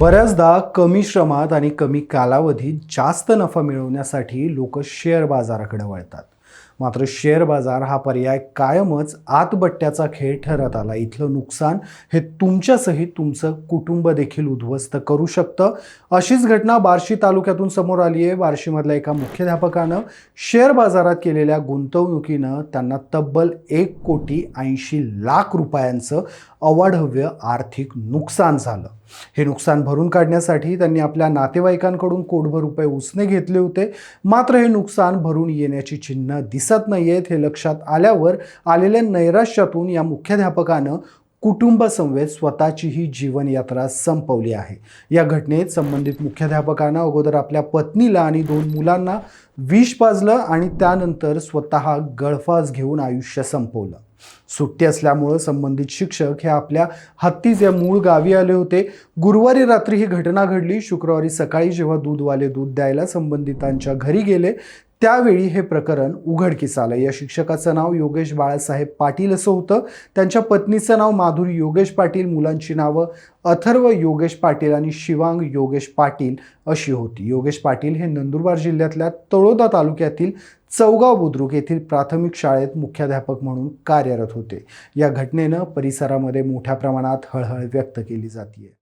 बऱ्याचदा कमी श्रमात आणि कमी कालावधीत जास्त नफा मिळवण्यासाठी लोक शेअर बाजाराकडे वळतात. मात्र शेअर बाजार हा पर्याय कायमच आतबट्ट्याचा खेळ ठरत आला. इथलं नुकसान हे तुमच्यासहित तुमचं कुटुंब देखील उद्ध्वस्त करू शकतं. अशीच घटना बार्शी तालुक्यातून समोर आली आहे. बार्शीमधल्या एका मुख्याध्यापकानं शेअर बाजारात केलेल्या गुंतवणुकीनं त्यांना तब्बल 1,80,00,000 रुपयांचं अवाढव्य आर्थिक नुकसान झालं. हे नुकसान भरून काढण्यासाठी त्यांनी आपल्या नातेवाईकांकडून कोटभर रुपये उसने घेतले होते. मात्र हे नुकसान भरून येण्याची चिन्ह दिसत नाहीयेत. हे लक्षात आल्यावर आलेल्या नैराश्यातून या मुख्याध्यापकानं कुटुंबासमवेत स्वतःची ही जीवनयात्रा संपवली आहे. या घटनेत संबंधित मुख्याध्यापकानं अगोदर आपल्या पत्नीला आणि 2 मुलांना विष पाजलं आणि त्यानंतर स्वतः गळफास घेऊन आयुष्य संपवलं. सुट्टी असल्यामुळं संबंधित शिक्षक हे आपल्या हत्तीच या मूळ गावी आले होते. गुरुवारी रात्री ही घटना घडली. शुक्रवारी सकाळी जेव्हा दूधवाले दूध द्यायला संबंधितांच्या घरी गेले त्यावेळी हे प्रकरण उघडकीस आलं. या शिक्षकाचं नाव योगेश बाळासाहेब पाटील असं होतं. त्यांच्या पत्नीचं नाव माधुरी योगेश पाटील, मुलांची नावं अथर्व योगेश पाटील आणि शिवांग योगेश पाटील अशी होती. योगेश पाटील हे नंदुरबार जिल्ह्यातल्या तळोदा तालुक्यातील चौगाव बुद्रुक येथील प्राथमिक शाळेत मुख्याध्यापक म्हणून कार्यरत होते. या घटनेनं परिसरामध्ये मोठ्या प्रमाणात हळहळ व्यक्त केली जाते.